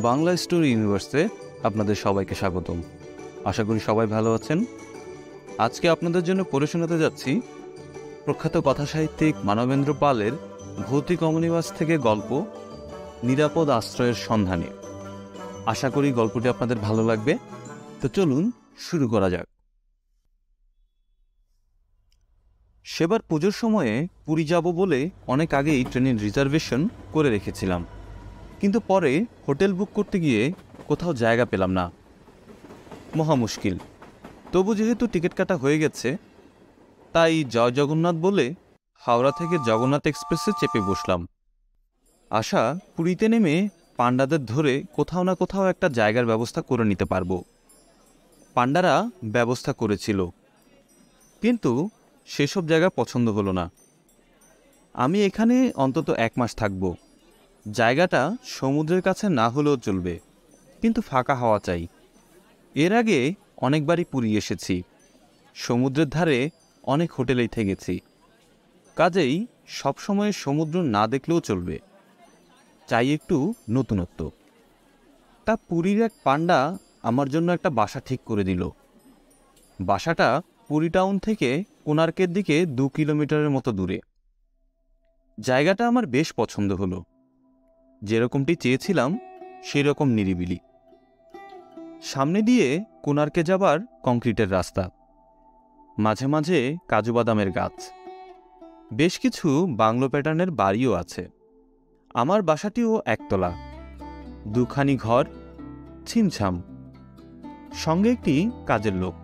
Bangla story ইউনিভার্সে আপনাদের সবাইকে স্বাগতম। আশা করি সবাই ভালো আছেন। আজকে আপনাদের জন্য পড়ে শোনাতে যাচ্ছি প্রখ্যাত কথাসাহিত্যিক মানবেন্দ্র পালের ভৌতিক অমনিবাস থেকে গল্প নিরাপদ আশ্রয়ের সন্ধানে। আশা করি গল্পটি আপনাদের ভালো লাগবে। তো চলুন শুরু করা যাক। সেবার পুজোর সময়ে পুরী যাব বলে অনেক আগেই ট্রেনের রিজার্ভেশন করে রেখেছিলাম, কিন্তু পরে হোটেল বুক করতে গিয়ে কোথাও জায়গা পেলাম না। মহা মুশকিল। তবু যেহেতু টিকিট কাটা হয়ে গেছে, তাই জয় জগন্নাথ বলে হাওড়া থেকে জগন্নাথ এক্সপ্রেসে চেপে বসলাম। আশা পুরীতে নেমে পাণ্ডাদের ধরে কোথাও না কোথাও একটা জায়গার ব্যবস্থা করে নিতে পারবো। পাণ্ডারা ব্যবস্থা করেছিল, কিন্তু সেসব জায়গা পছন্দ হলো না। আমি এখানে অন্তত 1 মাস থাকবো। জায়গাটা সমুদ্রের কাছে না হলেও চলবে, কিন্তু ফাঁকা হওয়া চাই। এর আগে অনেকবারই পুরী এসেছি, সমুদ্রের ধারে অনেক হোটেলেই থেকেছি। কাজেই সবসময় সমুদ্র না দেখলেও চলবে, চাই একটু নতুনত্ব। তা পুরীর এক পাণ্ডা আমার জন্য একটা বাসা ঠিক করে দিল। বাসাটা পুরী টাউন থেকে কোণার্কের দিকে 2 কিলোমিটারের মতো দূরে। জায়গাটা আমার বেশ পছন্দ হলো। যেরকমটি চেয়েছিলাম সেরকম নিরিবিলি। সামনে দিয়ে কোণার্কে যাবার কংক্রিটের রাস্তা, মাঝে মাঝে কাজু বাদামের গাছ, বেশ কিছু বাংলো প্যাটার্নের বাড়িও আছে। আমার বাসাটিও একতলা, 2খানি ঘর, ছিমছাম, সঙ্গে একটি কাজের লোক।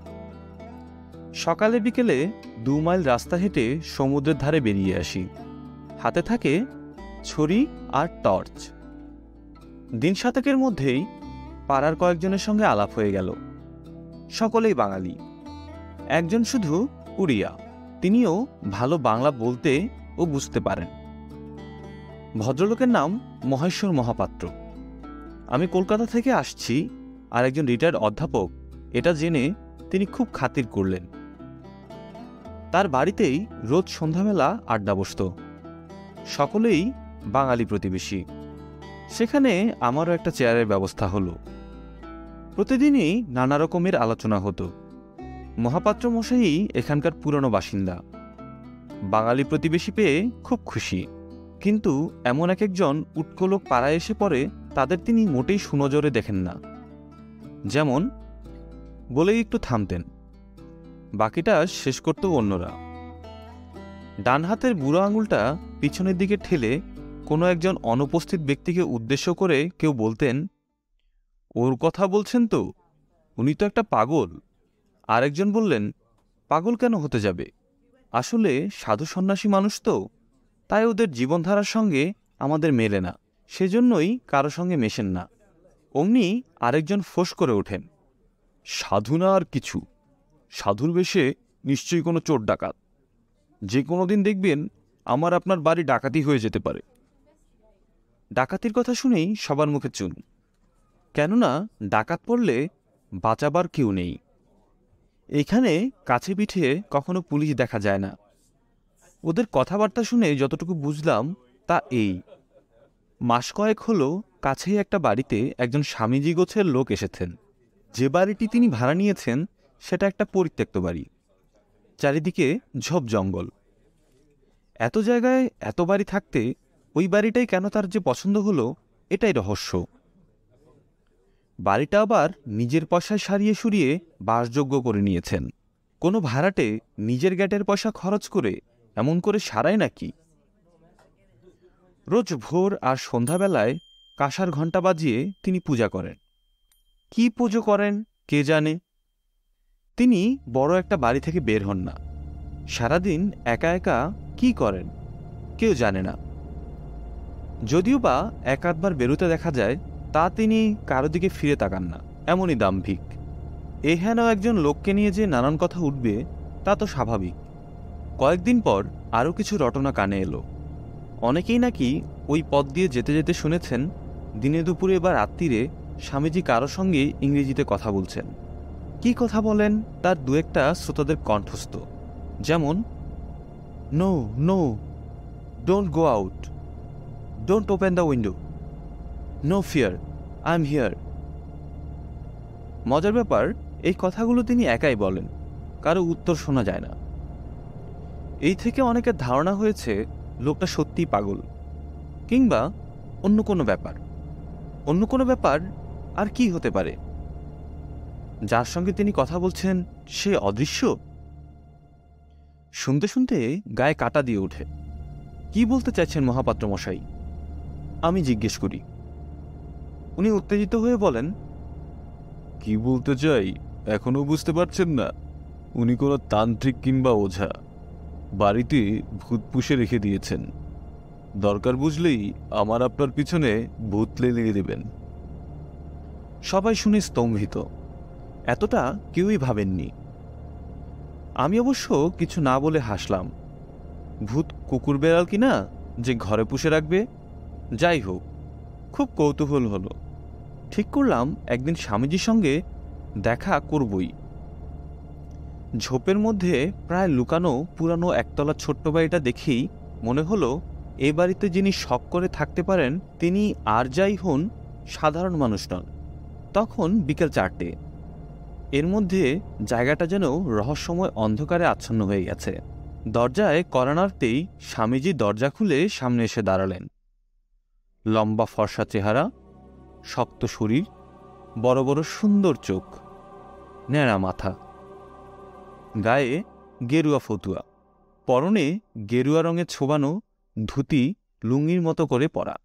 সকালে বিকেলে 2 মাইল রাস্তা হেঁটে সমুদ্রের ধারে বেরিয়ে আসি। হাতে থাকে ছড়ি আর টর্চ। দিন 7 মধ্যেই পাড়ার কয়েকজনের সঙ্গে আলাপ হয়ে গেল। সকলেই বাঙালি, একজন শুধু উড়িয়া। তিনিও ভালো বাংলা বলতে ও বুঝতে পারেন। ভদ্রলোকের নাম মহেশ্বর মহাপাত্র। আমি কলকাতা থেকে আসছি আর একজন রিটায়ার্ড অধ্যাপক, এটা জেনে তিনি খুব খাতির করলেন। তার বাড়িতেই রোজ সন্ধ্যাবেলা আড্ডা বসত। সকলেই বাঙালি প্রতিবেশী। সেখানে আমারও একটা চেয়ারের ব্যবস্থা হলো। প্রতিদিনই নানা রকমের আলোচনা হতো। মহাপাত্র মশাই এখানকার পুরনো বাসিন্দা, বাঙালি প্রতিবেশী পেয়ে খুব খুশি। কিন্তু এমন একজন উটকো লোক পাড়ায় এসে পড়ে, তাদের তিনি মোটেই সুনজরে দেখেন না। যেমন বলেই একটু থামতেন, বাকিটা শেষ করত অন্যরা। ডান হাতের বুড়ো আঙুলটা পিছনের দিকে ঠেলে কোনো একজন অনুপস্থিত ব্যক্তিকে উদ্দেশ্য করে কেউ বলতেন, ওর কথা বলছেন তো, উনি তো একটা পাগল। আরেকজন বললেন, পাগল কেন হতে যাবে, আসলে সাধু সন্ন্যাসী মানুষ তো, তাই ওদের জীবনধারার সঙ্গে আমাদের মেলে না, সেজন্যই কারো সঙ্গে মেশেন না। অমনি আরেকজন ফোঁস করে ওঠেন, সাধু না আর কিছু, সাধুর বেশে নিশ্চয়ই কোনো চোর ডাকাত। যে কোনো দিন দেখবেন আমার আপনার বাড়ি ডাকাতি হয়ে যেতে পারে। ডাকাতির কথা শুনেই সবার মুখে চুন, কেননা ডাকাত পড়লে বাঁচাবার কেউ নেই। এখানে কাছে পিঠে কখনো পুলিশ দেখা যায় না। ওদের কথাবার্তা শুনে যতটুকু বুঝলাম তা এই, মাস কয়েক হলো কাছেই একটা বাড়িতে একজন স্বামীজি গোছের লোক এসেছেন। যে বাড়িটি তিনি ভাড়া নিয়েছেন সেটা একটা পরিত্যক্ত বাড়ি, চারিদিকে ঝোপ জঙ্গল। এত জায়গায় এত বাড়ি থাকতে ওই বাড়িটাই কেন তার যে পছন্দ হলো, এটাই রহস্য। বাড়িটা আবার নিজের পয়সায় সারিয়ে সুরিয়ে বাসযোগ্য করে নিয়েছেন। কোনো ভাড়াটে নিজের গ্যাটের পয়সা খরচ করে এমন করে সারায় নাকি? রোজ ভোর আর সন্ধ্যাবেলায় কাঁসার ঘণ্টা বাজিয়ে তিনি পূজা করেন। কি পুজো করেন কে জানে। তিনি বড় একটা বাড়ি থেকে বের হন না। সারাদিন একা একা কি করেন কেউ জানে না। যদিও বা 1-8বার বেরোতে দেখা যায়, তা তিনি কারো দিকে ফিরে তাকান না, এমনই দাম্ভিক। এহেন একজন লোককে নিয়ে যে নানান কথা উঠবে তা তো স্বাভাবিক। কয়েকদিন পর আরও কিছু রটনা কানে এলো। অনেকেই নাকি ওই পথ দিয়ে যেতে যেতে শুনেছেন দিনে দুপুরে বা রাত্রিরে স্বামীজি কারো সঙ্গে ইংরেজিতে কথা বলছেন। কি কথা বলেন তার 2-একটা শ্রোতাদের কণ্ঠস্থ, যেমন, no no, don't go out, don't open the window, no fear, I am here. মজার ব্যাপার, এই কথাগুলো তিনি একাই বলেন, কারো উত্তর শোনা যায় না। এই থেকে অনেকের ধারণা হয়েছে লোকটা সত্যিই পাগল, কিংবা অন্য কোনো ব্যাপার। অন্য কোনো ব্যাপার আর কি হতে পারে? যার সঙ্গে তিনি কথা বলছেন সে অদৃশ্য? শুনতে শুনতে গায়ে কাঁটা দিয়ে ওঠে। কি বলতে চাইছেন মহাপাত্র মশাই? আমি জিজ্ঞেস করি। উনি উত্তেজিত হয়ে বলেন, কি বলতে চাই এখনো বুঝতে পারছেন না? উনি কোনো তান্ত্রিক কিংবা ওঝা, বাড়িতে ভূত পুষে রেখে দিয়েছেন। দরকার বুঝলেই আমার আপনার পিছনে ভূত লেলিয়ে দেবেন। সবাই শুনে স্তম্ভিত। এতটা কেউই ভাবেননি। আমি অবশ্য কিছু না বলে হাসলাম। ভূত কুকুর বেড়াল কিনা যে ঘরে পুষে রাখবে? যাই হোক, খুব কৌতূহল হলো। ঠিক করলাম একদিন স্বামীজির সঙ্গে দেখা করবই। ঝোপের মধ্যে প্রায় লুকানো পুরানো একতলা ছোট্ট বাড়িটা দেখেই মনে হলো এ বাড়িতে যিনি শখ করে থাকতে পারেন তিনি আর যাই হন সাধারণ মানুষ নন। তখন বিকেল 4টে। এর মধ্যে জায়গাটা যেন রহস্যময় অন্ধকারে আচ্ছন্ন হয়ে গেছে। দরজায় কড়া নাড়তেই স্বামীজি দরজা খুলে সামনে এসে দাঁড়ালেন। লম্বা ফর্সা চেহারা, শক্ত শরীর, বড় বড় সুন্দর চোখ, ন্যাড়া মাথা, গায়ে গেরুয়া ফতুয়া, পরনে গেরুয়া রঙের ছোবানো ধুতি লুঙ্গির মতো করে পরা,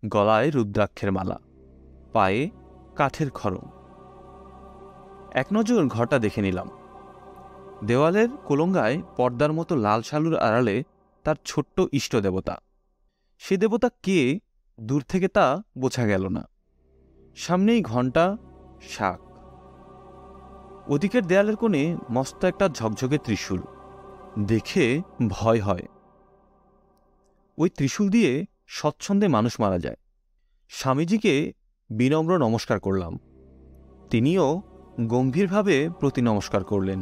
গলায় রুদ্রাক্ষের মালা, পায়ে কাঠের খড়ম। এক নজর ঘরটা দেখে নিলাম। দেওয়ালের কোলঙ্গায় পর্দার মতো লাল শালুর আড়ালে তার ছোট্ট ইষ্ট দেবতা। সে দেবতা কে দূর থেকে তা বোঝা গেল না। সামনেই ঘণ্টা, শাক। ওদিকের দেয়ালের কোণে মস্ত একটা ঝকঝকে ত্রিশূল। দেখে ভয় হয়। ওই ত্রিশূল দিয়ে স্বচ্ছন্দে মানুষ মারা যায়। স্বামীজিকে বিনম্র নমস্কার করলাম। তিনিও গম্ভীরভাবে প্রতি নমস্কার করলেন।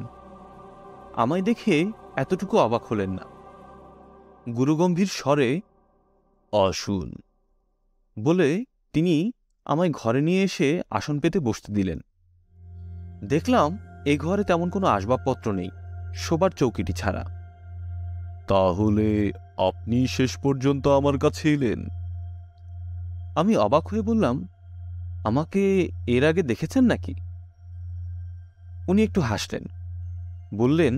আমায় দেখে এতটুকু অবাক হলেন না। গুরুগম্ভীর স্বরে আসুন বলে তিনি আমায় ঘরে নিয়ে এসে আসন পেতে বসতে দিলেন। দেখলাম এ ঘরে তেমন কোনো আসবাবপত্র নেই, শোবার চৌকিটি ছাড়া। তাহলে আপনি শেষ পর্যন্ত আমার কাছে এলেন? আমি অবাক হয়ে বললাম, আমাকে এর আগে দেখেছেন নাকি? উনি একটু হাসলেন, বললেন,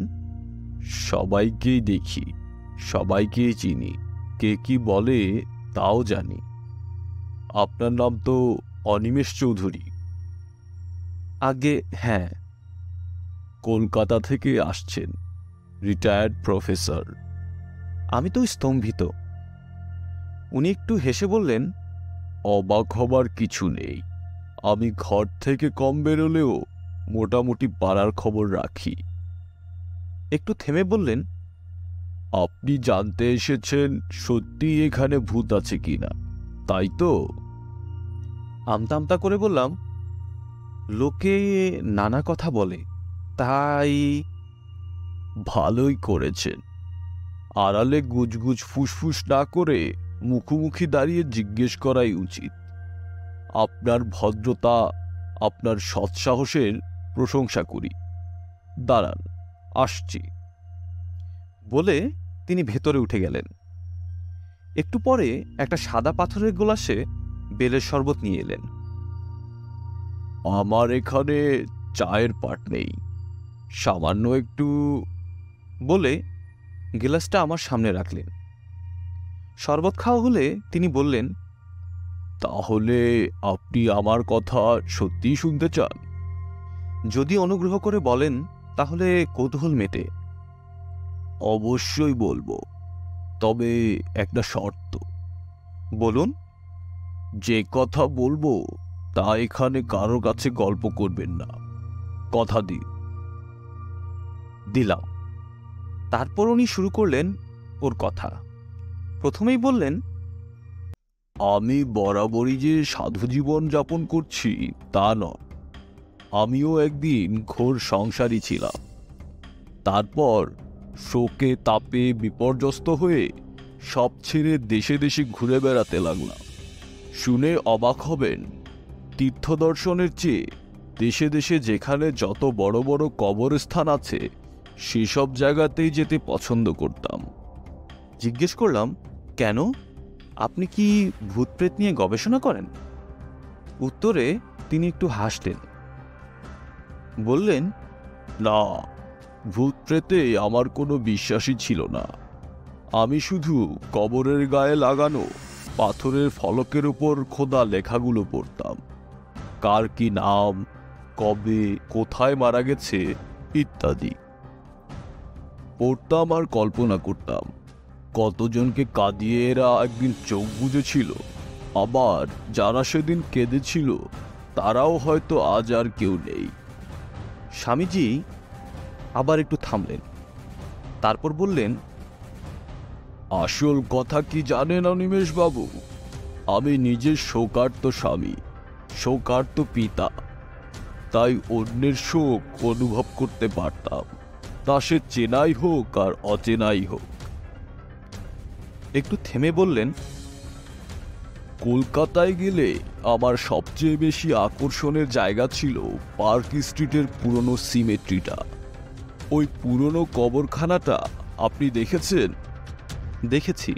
সবাইকেই দেখি, সবাইকেই চিনি, কে কি বলে তাও জানি। আপনার নাম তো অনিমেষ চৌধুরী? আগে হ্যাঁ। কলকাতা থেকে আসছেন, রিটায়ার্ড প্রফেসর? আমি তো স্তম্ভিত। উনি একটু হেসে বললেন, অবাক হবার কিছু নেই। আমি ঘর থেকে কম বেরোলেও মোটামুটি পাড়ার খবর রাখি। একটু থেমে বললেন, আপনি জানতে এসেছেন সত্যি এখানে ভূত আছে কিনা, তাই তো? আমতা আমতা করে বললাম, লোকে নানা কথা বলে, তাই। ভালোই করেছেন। আড়ালে গুজগুজ ফুসফুস না করে মুখোমুখি দাঁড়িয়ে জিজ্ঞেস করাই উচিত। আপনার ভদ্রতা, আপনার সৎসাহসের প্রশংসা করি। দাঁড়ান, আসছি। বলে তিনি ভেতরে উঠে গেলেন। একটু পরে একটা সাদা পাথরের গ্লাসে বেলের শরবত নিয়ে এলেন। আমার এখানে চায়ের পাট নেই, সামান্য একটু। বলে গ্লাসটা আমার সামনে রাখলেন। শরবত খাওয়া হলে তিনি বললেন, তাহলে আপনি আমার কথা সত্যিই শুনতে চান? যদি অনুগ্রহ করে বলেন তাহলে কৌতূহল মেটে। অবশ্যই বলবো, তবে একটা শর্ত। বলুন। যে কথা বলবো তা এখানে কারোর কাছে গল্প করবেন না, কথা দিন। দিলাম। তারপর উনি শুরু করলেন ওর কথা। প্রথমেই বললেন, আমি বরাবরই যে সাধু জীবন যাপন করছি তা নয়। আমিও একদিন ঘোর সংসারী ছিলাম। তারপর শোকে তাপে বিপর্যস্ত হয়ে সব ছেড়ে দেশে দেশে ঘুরে বেড়াতে লাগলাম। শুনে অবাক হবেন, তীর্থদর্শনের চেয়ে দেশে দেশে যেখানে যত বড় বড় কবরস্থান আছে সেসব জায়গাতেই যেতে পছন্দ করতাম। জিজ্ঞেস করলাম, কেন? আপনি কি ভূতপ্রেত নিয়ে গবেষণা করেন? উত্তরে তিনি একটু হাসলেন। বললেন, না, ভূত প্রেতে আমার কোনো বিশ্বাসই ছিল না। আমি শুধু কবরের গায়ে লাগানো পাথরের ফলকের উপর খোদা লেখাগুলো পড়তাম। কার কি নাম, কবে, কোথায় মারা গেছে ইত্যাদি পড়তাম আর কল্পনা করতাম কতজনকে কাঁদিয়ে এরা একদিন চোখ বুজেছিল, আবার যারা সেদিন কেঁদেছিল তারাও হয়তো আজ আর কেউ নেই। স্বামীজি আবার একটু থামলেন, তারপর বললেন, আসল কথা কি জানেন অনিমেষ বাবু? আমি নিজের শোকার্ত স্বামী, শোকার্ত পিতা, তাই অন্যের শোক অনুভব করতে পারতাম, তা সে চেনাই হোক আর অচেনাই হোক। একটু থেমে বললেন, কলকাতায় গেলে আমার সবচেয়ে বেশি আকর্ষণের জায়গা ছিল পার্ক স্ট্রিটের পুরনো সিমেট্রিটা। ওই পুরনো কবরখানাটা আপনি দেখেছেন? দেখেছি,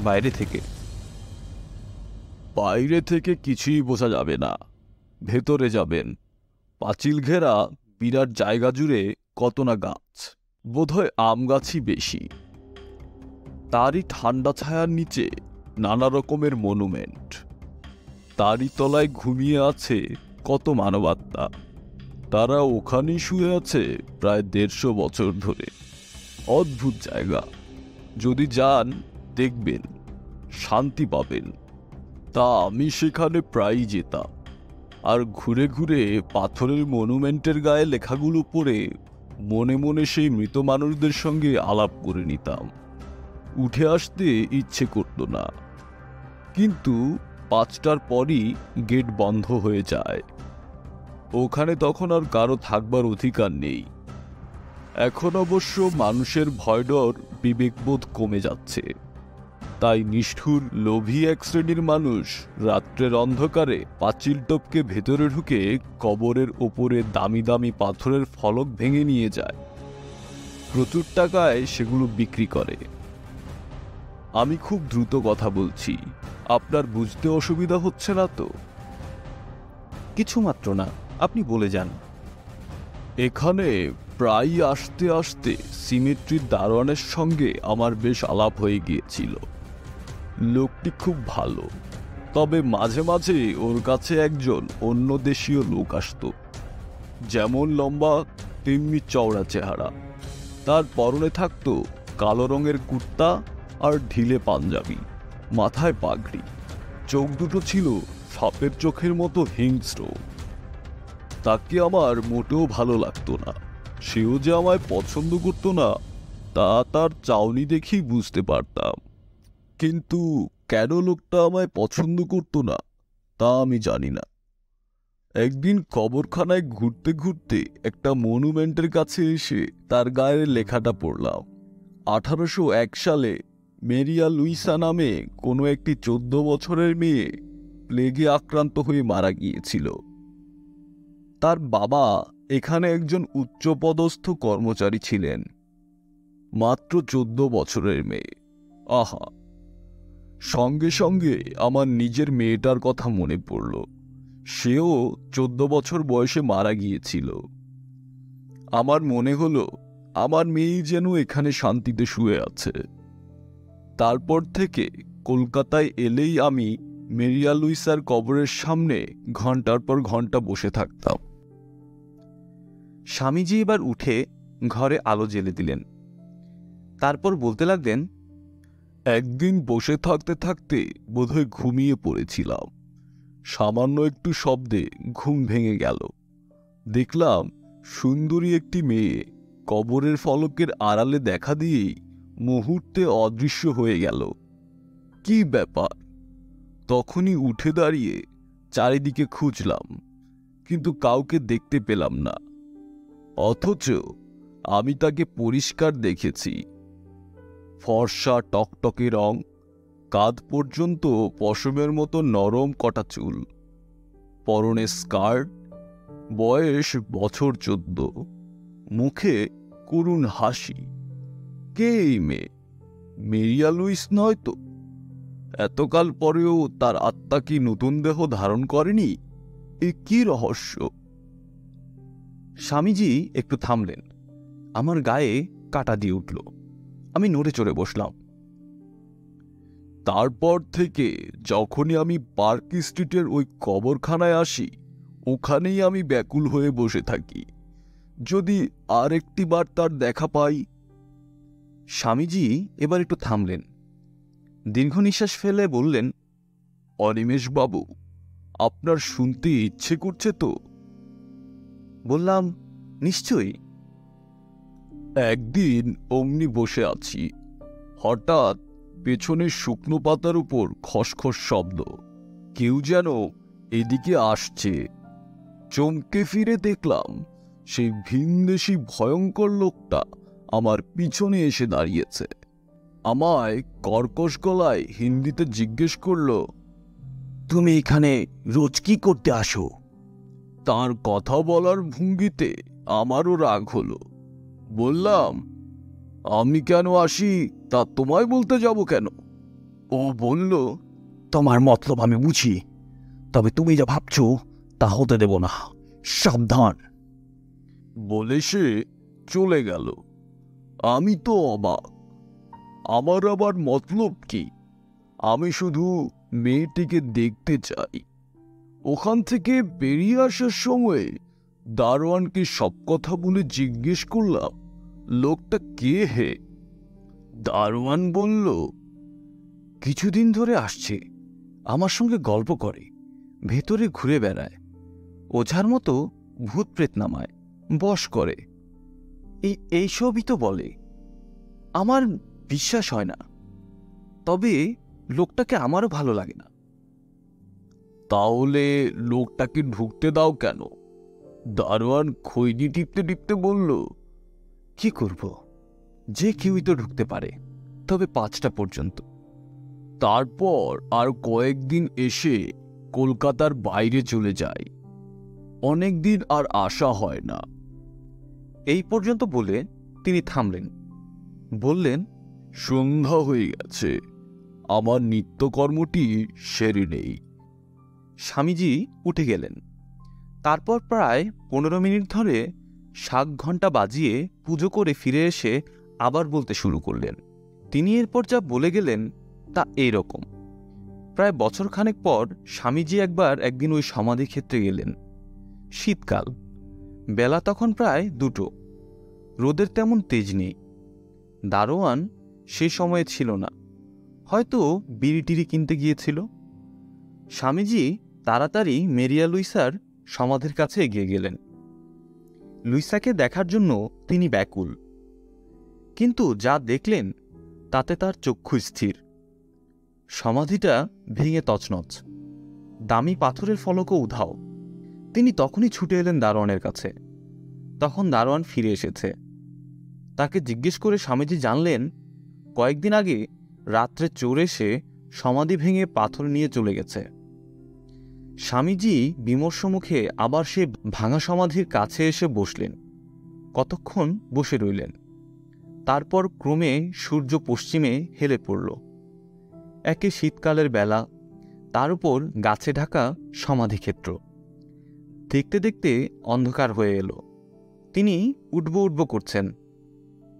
বাইরে থেকে। বাইরে থেকে কিছুই বোঝা যাবে না, ভেতরে যাবেন। পাঁচিল ঘেরা বিরাট জায়গা জুড়ে কত না গাছ, বোধহয় আম গাছই বেশি। তারই ঠান্ডা ছায়ার নিচে নানা রকমের মনুমেন্ট। তারই তলায় ঘুমিয়ে আছে কত মানবাত্মা, তারা ওখানেই শুয়ে আছে প্রায় 150 বছর ধরে। অদ্ভুত জায়গা, যদি যান দেখবেন, শান্তি পাবেন। তা আমি সেখানে প্রায়ই যেতাম, আর ঘুরে ঘুরে পাথরের মনুমেন্টের গায়ে লেখাগুলো পড়ে মনে মনে সেই মৃত মানুষদের সঙ্গে আলাপ করে নিতাম। উঠে আসতে ইচ্ছে করত না, কিন্তু 5টার পরই গেট বন্ধ হয়ে যায়। ওখানে তখন আর কারো থাকবার অধিকার নেই। এখন অবশ্য মানুষের ভয়ডর বিবেকবোধ কমে যাচ্ছে, তাই নিষ্ঠুর লোভী এক শ্রেণীর মানুষ রাত্রের অন্ধকারে পাঁচিল টপকে ভেতরে ঢুকে কবরের ওপরে দামি দামি পাথরের ফলক ভেঙে নিয়ে যায়। প্রচুর টাকায় সেগুলো বিক্রি করে। আমি খুব দ্রুত কথা বলছি, আপনার বুঝতে অসুবিধা হচ্ছে না তো? কিছু মাত্র না, আপনি বলে যান। এখানে প্রায়ই আসতে আসতে সিমেট্রির দারোয়ানের সঙ্গে আমার বেশ আলাপ হয়ে গিয়েছিল। লোকটি খুব ভালো, তবে মাঝে মাঝে ওর কাছে একজন অন্য দেশীয় লোক আসত। যেমন লম্বা তেমনি চওড়া চেহারা। তার পরনে থাকতো কালো রঙের কুর্তা আর ঢিলে পাঞ্জাবি, মাথায় পাগড়ি। চোখ দুটো ছিল সাপের চোখের মতো হিংস্র। তাকে আমার মোটেও ভালো লাগতো না। সেও যে আমায় পছন্দ করতো না তা তার চাউনি দেখেই বুঝতে পারতাম। কিন্তু কেন লোকটা আমায় পছন্দ করতো না তা আমি জানি না। একদিন কবরখানায় ঘুরতে ঘুরতে একটা মনুমেন্টের কাছে এসে তার গায়ের লেখাটা পড়লাম। 1801 সালে মেরিয়া লুইসা নামে কোনো একটি 14 বছরের মেয়ে প্লেগে আক্রান্ত হয়ে মারা গিয়েছিল। তার বাবা এখানে একজন উচ্চপদস্থ কর্মচারী ছিলেন। মাত্র 14 বছরের মেয়ে। আহা! সঙ্গে সঙ্গে আমার নিজের মেয়েটার কথা মনে পড়ল। সেও 14 বছর বয়সে মারা গিয়েছিল। আমার মনে হলো আমার মেয়ে যেন এখানে শান্তিতে শুয়ে আছে। তারপর থেকে কলকাতায় এলেই আমি মেরিয়া লুইসার কবরের সামনে ঘন্টার পর ঘন্টা বসে থাকতাম। স্বামীজি এবার উঠে ঘরে আলো জ্বেলে দিলেন, তারপর বলতে লাগলেন, একদিন বসে থাকতে থাকতে বোধহয় ঘুমিয়ে পড়েছিলাম। সামান্য একটু শব্দে ঘুম ভেঙে গেল। দেখলাম সুন্দরী একটি মেয়ে কবরের ফলকের আড়ালে দেখা দিয়েই মুহূর্তে অদৃশ্য হয়ে গেল। কি ব্যাপার? তখনই উঠে দাঁড়িয়ে চারিদিকে খুঁজলাম, কিন্তু কাউকে দেখতে পেলাম না। অথচ আমি তাকে পরিষ্কার দেখেছি। ফর্সা টকটকে রং, কাঁধ পর্যন্ত পশমের মতো নরম কটা চুল। পরনে স্কার্ট, বয়স বছর 14, মুখে করুণ হাসি। কে এই মেয়ে? মেরিয়া লুইস নয় তো? এতকাল পরেও তার আত্মা কি নতুন দেহ ধারণ করেনি? এ কি রহস্য? স্বামীজি একটু থামলেন। আমার গায়ে কাঁটা দিয়ে উঠল। আমি নড়ে চড়ে বসলাম। তারপর থেকে যখনই আমি পার্ক স্ট্রিটের ওই কবরখানায় আসি, ওখানেই আমি ব্যাকুল হয়ে বসে থাকি, যদি আর একটি বার তার দেখা পাই। স্বামীজি এবার একটু থামলেন। দীর্ঘ নিঃশ্বাস ফেলে বললেন, অনিমেষ বাবু, আপনার শুনতে ইচ্ছে করছে তো? বললাম, নিশ্চয়ই। একদিন অমনি বসে আছি, হঠাৎ পেছনের শুকনো পাতার উপর খসখস শব্দ। কেউ যেন এদিকে আসছে। চমকে ফিরে দেখলাম সেই ভিনদেশী ভয়ঙ্কর লোকটা আমার পিছনে এসে দাঁড়িয়েছে। আমায় কর্কশ গলায় হিন্দিতে জিজ্ঞেস করল, তুমি এখানে রোজ কি করতে আসো? তার কথা বলার ভঙ্গিতে আমারও রাগ হলো। বললাম, আমি কেন আসি তা তোমায় বলতে যাব কেন? ও বলল, তোমার মতলব আমি বুঝি, তবে তুমি যা ভাবছো তা হতে দেব না, সাবধান। বলে সে চলে গেল। আমি তো অবাক। আমার আবার মতলব কি? আমি শুধু মেয়েটিকে দেখতে চাই। ওখান থেকে বেরিয়ে আসার সময় দারোয়ানকে সব কথা বলে জিজ্ঞেস করলাম, লোকটা কে হে? দারোয়ান বলল, কিছুদিন ধরে আসছে, আমার সঙ্গে গল্প করে, ভেতরে ঘুরে বেড়ায়, ওঝার মতো ভূত প্রেত নামায়, বশ করে, এইসবই তো বলে। আমার বিশ্বাস হয় না, তবে লোকটাকে আমারও ভালো লাগে না। তাহলে লোকটাকে ঢুকতে দাও কেন? দারোয়ান খৈনি টিপতে টিপতে বলল, কি করব, যে কেউই তো ঢুকতে পারে, তবে 5টা পর্যন্ত। তারপর আর কয়েকদিন এসে কলকাতার বাইরে চলে যায়। অনেক দিন আর আশা হয় না। এই পর্যন্ত বলে তিনি থামলেন। বললেন, সন্ধ্যা হয়ে গেছে, আমার নিত্যকর্মটি সেরে নেই। স্বামীজি উঠে গেলেন। তারপর প্রায় 15 মিনিট ধরে শাক ঘণ্টা বাজিয়ে পুজো করে ফিরে এসে আবার বলতে শুরু করলেন। তিনি এরপর যা বলে গেলেন তা এইরকম। প্রায় বছরখানেক পর স্বামীজি একদিন ওই সমাধি ক্ষেত্রে গেলেন। শীতকাল, বেলা তখন প্রায় 2টো। রোদের তেমন তেজ নেই। দারোয়ান সে সময়ে ছিল না, হয়তো বিড়ি টিড়ি কিনতে গিয়েছিল। স্বামীজি তাড়াতাড়ি মেরিয়া লুইসার সমাধির কাছে এগিয়ে গেলেন। লুইসাকে দেখার জন্য তিনি ব্যাকুল, কিন্তু যা দেখলেন তাতে তার চক্ষু স্থির। সমাধিটা ভেঙে তছনছ, দামি পাথরের ফলকও উধাও। তিনি তখনই ছুটে এলেন দারোয়ানের কাছে। তখন দারোয়ান ফিরে এসেছে। তাকে জিজ্ঞেস করে স্বামীজি জানলেন, কয়েকদিন আগে রাত্রে চোর এসে সমাধি ভেঙে পাথর নিয়ে চলে গেছে। স্বামীজি বিমর্ষ মুখে আবার সে ভাঙা সমাধির কাছে এসে বসলেন। কতক্ষণ বসে রইলেন। তারপর ক্রমে সূর্য পশ্চিমে হেলে পড়ল। একে শীতকালের বেলা, তার উপর গাছে ঢাকা সমাধিক্ষেত্র। দেখতে দেখতে অন্ধকার হয়ে এলো। তিনি উঠব উঠব করছেন।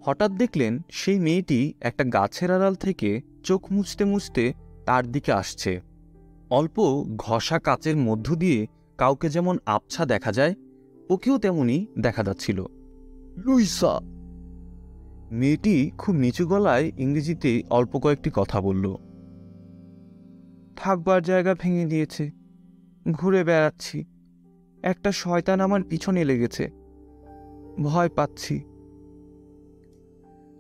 হঠাৎ দেখলেন সেই মেয়েটি একটা গাছের আড়াল থেকে চোখ মুছতে মুছতে তার দিকে আসছে। অল্প ঘষা কাচের মধ্য দিয়ে কাউকে যেমন আবছা দেখা যায়, ওকেও তেমনি দেখা যাচ্ছিল। লুইসা! মেয়েটি খুব নিচু গলায় ইংরেজিতে অল্প কয়েকটি কথা বলল। থাকবার জায়গা ভেঙে দিয়েছে, ঘুরে বেড়াচ্ছি, একটা শয়তান আমার পিছনে লেগেছে, ভয় পাচ্ছি।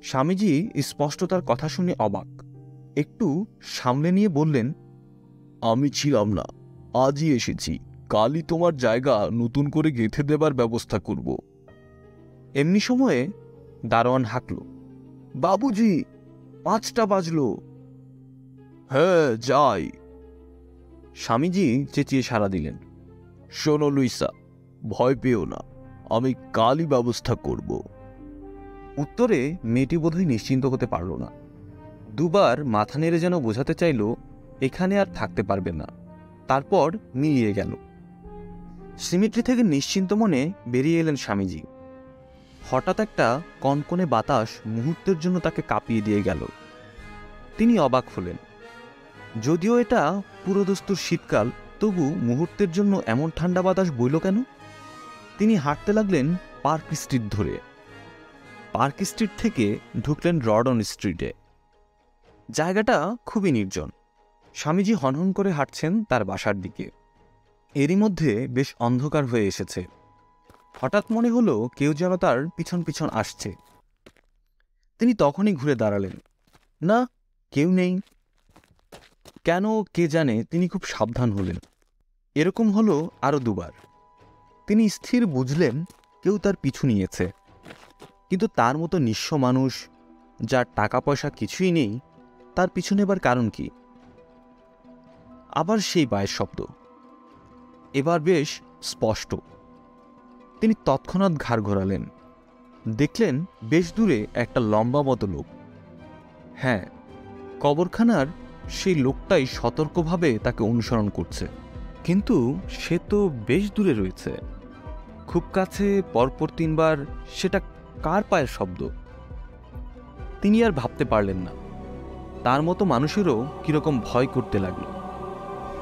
স্বামীজি স্পষ্ট তার কথা শুনে অবাক। একটু সামলে নিয়ে বললেন, আমি ছিলাম না, আজই এসেছি। কালই তোমার জায়গা নতুন করে গেঁথে দেবার ব্যবস্থা করব। এমনি সময়ে দারোয়ান হাঁকল, বাবুজি, 5টা বাজল। হ্যাঁ, যাই। স্বামীজি চেঁচিয়ে সাড়া দিলেন। শোনো লুইসা, ভয় পেও না, আমি কালই ব্যবস্থা করব। উত্তরে মেয়েটি বোধহয় নিশ্চিন্ত হতে পারল না। দুবার মাথা নেড়ে যেন বোঝাতে চাইল এখানে আর থাকতে পারবে না। তারপর মিলিয়ে গেল। সিমেট্রি থেকে নিশ্চিন্ত মনে বেরিয়ে এলেন স্বামীজি। হঠাৎ একটা কনকনে বাতাস মুহূর্তের জন্য তাকে কাঁপিয়ে দিয়ে গেল। তিনি অবাক হলেন। যদিও এটা পুরোদস্তুর শীতকাল, তবু মুহূর্তের জন্য এমন ঠান্ডা বাতাস বইল কেন? তিনি হাঁটতে লাগলেন পার্ক স্ট্রিট ধরে। পার্ক স্ট্রিট থেকে ঢুকলেন রডন স্ট্রিটে। জায়গাটা খুবই নির্জন। স্বামীজি হনহন করে হাঁটছেন তার বাসার দিকে। এরই মধ্যে বেশ অন্ধকার হয়ে এসেছে। হঠাৎ মনে হলো কেউ যেন তার পিছন পিছন আসছে। তিনি তখনই ঘুরে দাঁড়ালেন। না, কেউ নেই। কেন কে জানে তিনি খুব সাবধান হলেন। এরকম হলো আরও দুবার। তিনি স্থির বুঝলেন কেউ তার পিছু নিয়েছে। কিন্তু তার মতো নিঃস্ব মানুষ, যার টাকা পয়সা কিছুই নেই, তার পিছু নেবার কারণ কি? আবার সেই পায়ের শব্দ, এবার বেশ স্পষ্ট। তিনি তৎক্ষণাৎ ঘাড় ঘোরালেন। দেখলেন বেশ দূরে একটা লম্বা মতো লোক। হ্যাঁ, কবরখানার সেই লোকটাই সতর্কভাবে তাকে অনুসরণ করছে। কিন্তু সে তো বেশ দূরে রয়েছে। খুব কাছে, পরপর তিনবার। সেটা কার পায়ের শব্দ? তিনি আর ভাবতে পারলেন না। তার মতো মানুষেরও কিরকম ভয় করতে লাগলো।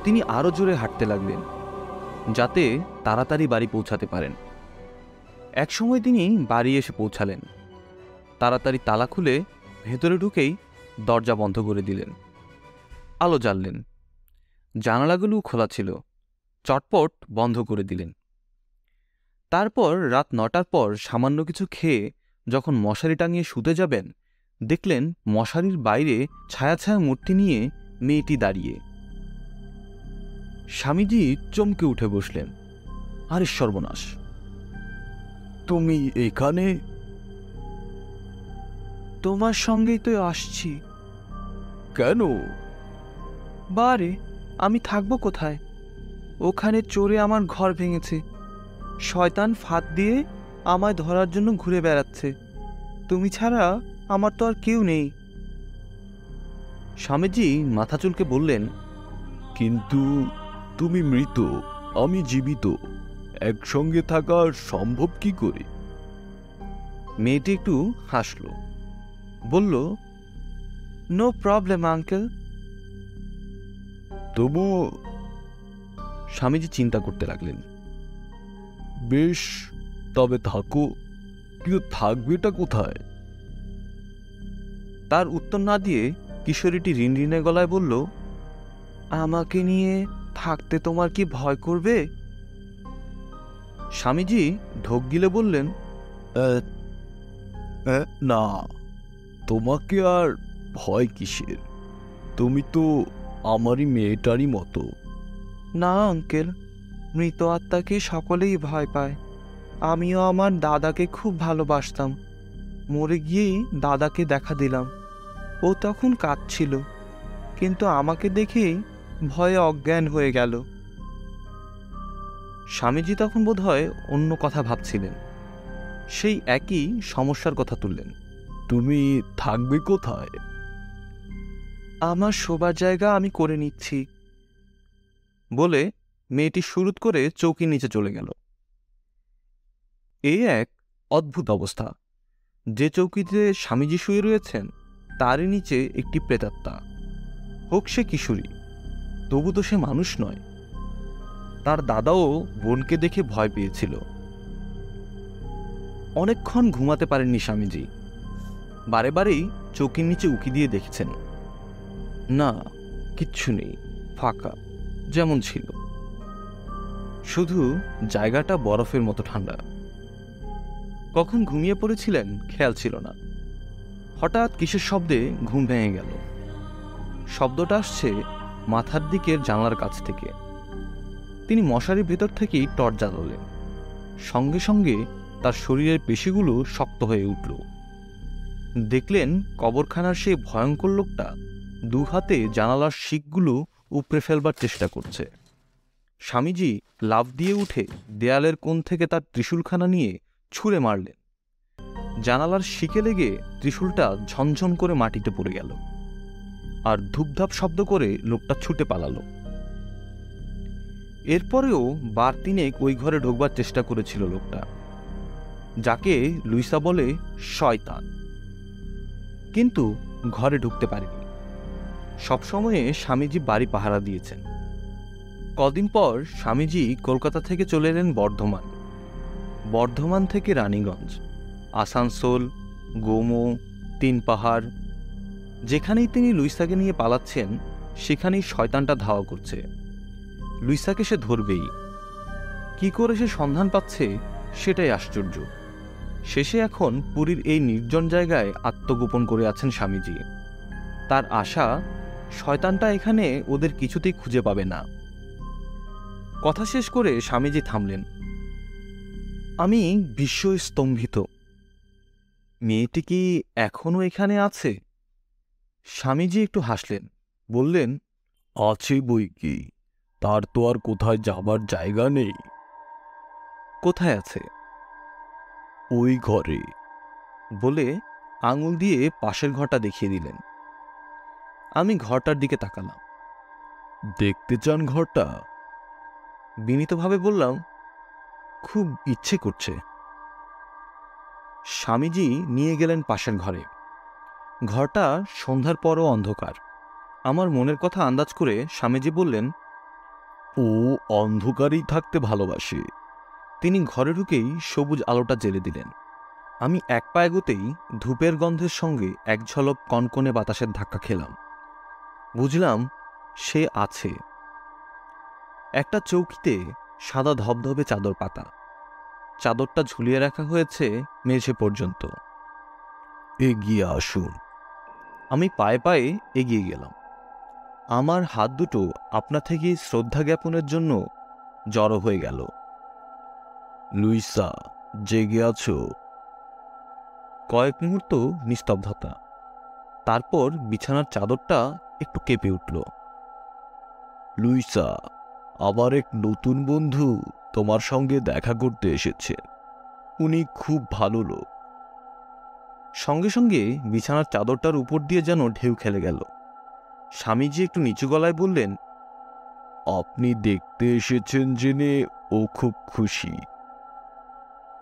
তিনি আরও জোরে হাঁটতে লাগলেন, যাতে তাড়াতাড়ি বাড়ি পৌঁছাতে পারেন। একসময় তিনি বাড়ি এসে পৌঁছালেন। তাড়াতাড়ি তালা খুলে ভেতরে ঢুকেই দরজা বন্ধ করে দিলেন। আলো জ্বাললেন। জানালাগুলো খোলা ছিল, চটপট বন্ধ করে দিলেন। তারপর রাত 9টার পর সামান্য কিছু খেয়ে যখন মশারি টাঙিয়ে শুতে যাবেন, দেখলেন মশারির বাইরে ছায়া ছায়া মূর্তি নিয়ে মেয়েটি দাঁড়িয়ে। স্বামীজি চমকে উঠে বসলেন। আরে সর্বনাশ! তুমি এখানে? তোমার সঙ্গেই তো আসছি। কেন? বারে, আমি থাকবো কোথায়? ওখানে চোরে আমার ঘর ভেঙেছে। শয়তান ফাঁদ দিয়ে আমায় ধরার জন্য ঘুরে বেড়াচ্ছে। তুমি ছাড়া আমার তো আর কেউ নেই। স্বামীজি মাথা চুলকে বললেন, কিন্তু তুমি মৃত, আমি জীবিত, একসঙ্গে থাকা সম্ভব কি করে? মেয়েটি একটু হাসল, বলল, নো প্রবলেম আঙ্কেল। তবু স্বামীজি চিন্তা করতে লাগলেন। বেশ, তবে থাকো, কিন্তু থাকবেটা কোথায়? তার উত্তর না দিয়ে কিশোরীটি রিনরিনে গলায় বলল, আমাকে নিয়ে থাকতে তোমার কি ভয় করবে? স্বামীজি ঢোক গিলে বললেন, না, তোমাকে আর ভয় কিসের? তুমি তো আমারই মেয়েটারই মতো। না আঙ্কেল, মৃত আত্মাকে সকলেই ভয় পায়। আমিও আমার দাদাকে খুব ভালোবাসতাম। মরে গিয়েই দাদাকে দেখা দিলাম। ও তখন কাঁদছিল, কিন্তু আমাকে দেখেই ভয়ে অজ্ঞান হয়ে গেল। স্বামীজি তখন বোধহয় অন্য কথা ভাবছিলেন। সেই একই সমস্যার কথা তুললেন। তুমি থাকবে কোথায়? আমার শোবার জায়গা আমি করে নিচ্ছি। বলে মেয়েটি শুরুত করে চৌকির নিচে চলে গেল। এই এক অদ্ভুত অবস্থা। যে চৌকিতে স্বামীজি শুয়ে রয়েছেন, তারই নিচে একটি প্রেতাত্মা। হোক সে কিশোরী, তবু তো সে মানুষ নয়। তার দাদাও বোনকে দেখে ভয় পেয়েছিল। অনেকক্ষণ ঘুমাতে পারেননি স্বামীজি। বারে বারেই চৌকির নিচে উকি দিয়ে দেখছেন। না, কিচ্ছু নেই, ফাঁকা, যেমন ছিল। শুধু জায়গাটা বরফের মতো ঠান্ডা। কখন ঘুমিয়ে পড়েছিলেন খেয়াল ছিল না। হঠাৎ কিসের শব্দে ঘুম ভেঙে গেল। শব্দটা আসছে মাথার দিকের জানলার কাছ থেকে। তিনি মশারির ভেতর থেকেই টর্চ জ্বালালেন। সঙ্গে সঙ্গে তার শরীরের পেশিগুলো শক্ত হয়ে উঠল। দেখলেন কবরখানার সেই ভয়ঙ্কর লোকটা দু হাতে জানালার শিকগুলো উপড়ে ফেলবার চেষ্টা করছে। স্বামীজি লাফ দিয়ে উঠে দেয়ালের কোণ থেকে তার ত্রিশূলখানা নিয়ে ছুঁড়ে মারলেন। জানালার শিকে লেগে ত্রিশূলটা ঝনঝন করে মাটিতে পড়ে গেল, আর ধূপধাপ শব্দ করে লোকটা ছুটে পালালো। এরপরেও বার তিনেক ওই ঘরে ঢোকবার চেষ্টা করেছিল লোকটা, যাকে লুইসা বলে শয়তান, কিন্তু ঘরে ঢুকতে পারেনি। সবসময়ে স্বামীজি বাড়ি পাহারা দিয়েছেন। কদিন পর স্বামীজি কলকাতা থেকে চলে এলেন বর্ধমান, বর্ধমান থেকে রানীগঞ্জ, আসানসোল, গোমো, তিন পাহাড়। যেখানেই তিনি লুইসাকে নিয়ে পালাচ্ছেন সেখানেই শয়তানটা ধাওয়া করছে। লুইসাকে সে ধরবেই। কি করে সে সন্ধান পাচ্ছে সেটাই আশ্চর্য। শেষে এখন পুরীর এই নির্জন জায়গায় আত্মগোপন করে আছেন স্বামীজি। তার আশা শয়তানটা এখানে ওদের কিছুতেই খুঁজে পাবে না। কথা শেষ করে স্বামীজি থামলেন। আমি বিস্ময়স্তম্ভিত। মেয়েটি কি এখনো এখানে আছে? স্বামীজি একটু হাসলেন, বললেন, আছে বই কি, তার তো আর কোথায় যাবার জায়গা নেই। কোথায় আছে? ওই ঘরে। বলে আঙুল দিয়ে পাশের ঘরটা দেখিয়ে দিলেন। আমি ঘরটার দিকে তাকালাম। দেখতে চান ঘরটা? বিনীতভাবে বললাম, খুব ইচ্ছে করছে। স্বামীজি নিয়ে গেলেন পাশের ঘরে। ঘরটা সন্ধ্যার পরও অন্ধকার। আমার মনের কথা আন্দাজ করে স্বামীজি বললেন, ও অন্ধকারেই থাকতে ভালোবাসে। তিনি ঘরে ঢুকেই সবুজ আলোটা জ্বেলে দিলেন। আমি এক পা এগোতেই ধূপের গন্ধের সঙ্গে এক ঝলক কনকনে বাতাসের ধাক্কা খেলাম। বুঝলাম সে আছে। একটা চৌকিতে সাদা ধবধবে চাদর পাতা, চাদরটা ঝুলিয়ে রাখা হয়েছে মেঝে পর্যন্ত। এগিয়ে আসুন। আমি পায়ে পায়ে এগিয়ে গেলাম। আমার হাত দুটো আপনা থেকেই শ্রদ্ধা জ্ঞাপনের জন্য জড়ো হয়ে গেল। লুইসা, জেগে আছো? কয়েক মুহূর্ত নিস্তব্ধতা, তারপর বিছানার চাদরটা একটু কেঁপে উঠল। লুইসা, আবার এক নতুন বন্ধু তোমার সঙ্গে দেখা করতে এসেছে। উনি খুব ভালো লোক। সঙ্গে সঙ্গে বিছানার চাদরটার উপর দিয়ে যেন ঢেউ খেলে গেল। স্বামীজি একটু নিচু গলায় বললেন, আপনি দেখতে এসেছেন জেনে ও খুব খুশি।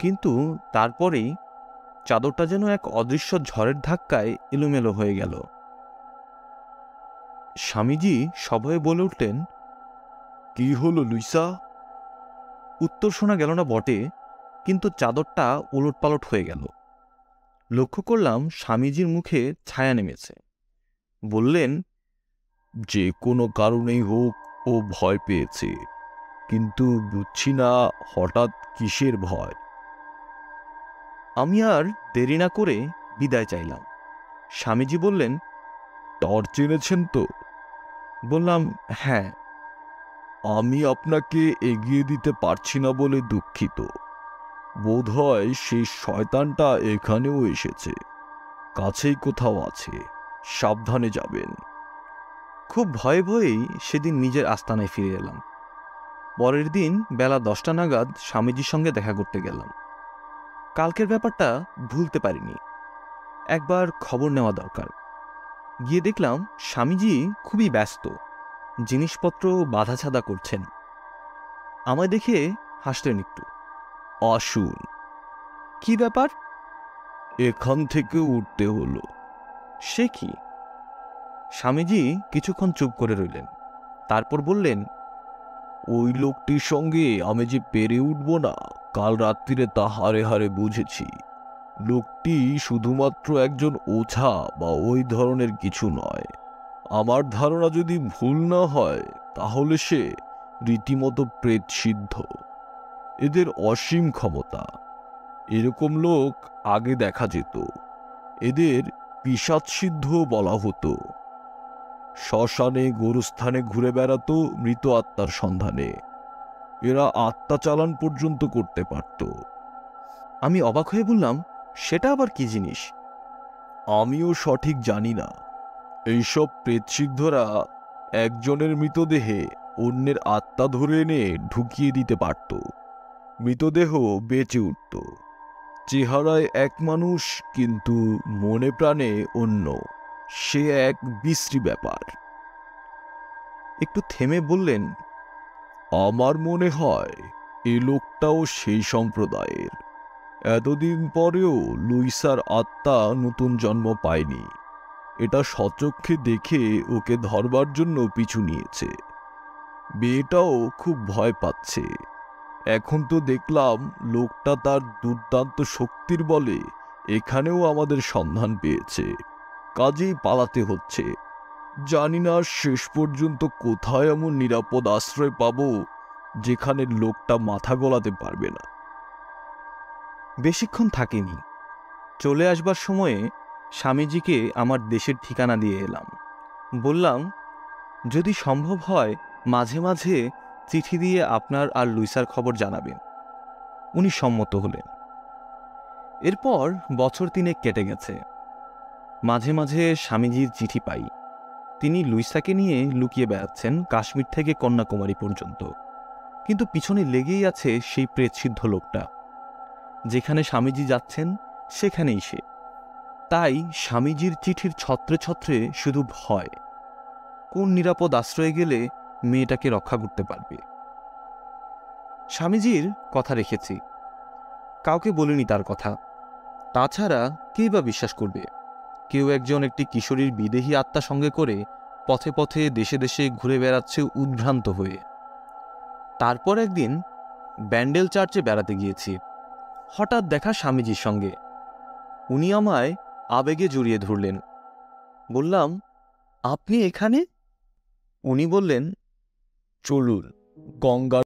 কিন্তু তারপরেই চাদরটা যেন এক অদৃশ্য ঝড়ের ধাক্কায় এলোমেলো হয়ে গেল। স্বামীজি সভয়ে বলে উঠলেন, কি হলো লুইসা? উত্তর শোনা গেল না বটে, কিন্তু চাদরটা ওলটপালট হয়ে গেল। লক্ষ্য করলাম স্বামীজির মুখে ছায়া নেমেছে। বললেন, যে কোনো কারণেই হোক ও ভয় পেয়েছে, কিন্তু বুঝছি না হঠাৎ কিসের ভয়। আমি আর দেরি না করে বিদায় চাইলাম। স্বামীজি বললেন, টর্চ এনেছেন তো? বললাম, হ্যাঁ। আমি আপনাকে এগিয়ে দিতে পারছি না বলে দুঃখিত। বোধহয় সেই শয়তানটা এখানেও এসেছে, কাছেই কোথাও আছে, সাবধানে যাবেন। খুব ভয়ে ভয়েই সেদিন নিজের আস্তানায় ফিরে এলাম। পরের দিন বেলা 10টা নাগাদ স্বামীজির সঙ্গে দেখা করতে গেলাম। কালকের ব্যাপারটা ভুলতে পারিনি, একবার খবর নেওয়া দরকার। গিয়ে দেখলাম স্বামীজি খুবই ব্যস্ত, জিনিসপত্র বাঁধাছাদা করছেন। আমায় দেখে হাসলেন একটু। আসুন। কি ব্যাপার? এখান থেকে উঠতে হলো। সে কি? স্বামীজি কিছুক্ষণ চুপ করে রইলেন, তারপর বললেন, ওই লোকটির সঙ্গে আমি যে পেরে উঠব না, কাল রাত্রিরে তা হারে হারে বুঝেছি। লোকটি শুধুমাত্র একজন ওঝা বা ওই ধরনের কিছু নয়। আমার ধারণা যদি ভুল না হয়, তাহলে সে রীতিমতো প্রেতসিদ্ধ। এদের অসীম ক্ষমতা। এরকম লোক আগে দেখা যেত। এদের পিশাচসিদ্ধ বলা হতো। শ্মশানে গোরস্থানে ঘুরে বেড়াতো মৃত আত্মার সন্ধানে। এরা আত্মা চালান পর্যন্ত করতে পারত। আমি অবাক হয়ে বললাম, সেটা আবার কি জিনিস? আমিও সঠিক জানি না। এইসব প্রেতসিদ্ধরা একজনের মৃতদেহে অন্যের আত্মা ধরে এনে ঢুকিয়ে দিতে পারত। মৃতদেহ বেঁচে উঠত। চেহারায় এক মানুষ, কিন্তু মনে প্রাণে অন্য। সে এক বিশ্রী ব্যাপার। একটু থেমে বললেন, আমার মনে হয় এ লোকটাও সেই সম্প্রদায়ের। এতদিন পরেও লুইসার আত্মা নতুন জন্ম পায়নি। এটা সচক্ষে দেখে ওকে ধরবার জন্য পিছু নিয়েছে। মেয়েটাও খুব ভয় পাচ্ছে। এখন তো দেখলাম লোকটা তার দুর্দান্ত শক্তির বলে এখানেও আমাদের সন্ধান পেয়েছে। কাজেই পালাতে হচ্ছে। জানি না শেষ পর্যন্ত কোথায় এমন নিরাপদ আশ্রয় পাবো যেখানে লোকটা মাথা গলাতে পারবে না। বেশিক্ষণ থাকিনি। চলে আসবার সময়ে স্বামীজিকে আমার দেশের ঠিকানা দিয়ে এলাম। বললাম, যদি সম্ভব হয় মাঝে মাঝে চিঠি দিয়ে আপনার আর লুইসার খবর জানাবেন। উনি সম্মত হলেন। এরপর বছর 3 কেটে গেছে। মাঝে মাঝে স্বামীজির চিঠি পাই। তিনি লুইসাকে নিয়ে লুকিয়ে বেড়াচ্ছেন কাশ্মীর থেকে কন্যাকুমারী পর্যন্ত। কিন্তু পিছনে লেগেই আছে সেই প্রেতসিদ্ধ লোকটা। যেখানে স্বামীজি যাচ্ছেন সেখানেই সে। তাই স্বামীজির চিঠির ছত্রে ছত্রে শুধু ভয়, কোন নিরাপদ আশ্রয়ে গেলে মেয়েটাকে রক্ষা করতে পারবে। স্বামীজির কথা রেখেছি, কাউকে বলিনি তার কথা। তাছাড়া কেই বা বিশ্বাস করবে? কেউ একজন একটি কিশোরীর বিদেহী আত্মা সঙ্গে করে পথে পথে দেশে দেশে ঘুরে বেড়াচ্ছে উদ্ভ্রান্ত হয়ে। তারপর একদিন ব্যান্ডেল চার্চে বেড়াতে গিয়েছি। হঠাৎ দেখা স্বামীজির সঙ্গে। উনি আমায় আবেগে জড়িয়ে ধরলেন। বললাম, আপনি এখানে? উনি বললেন, চলুন গঙ্গার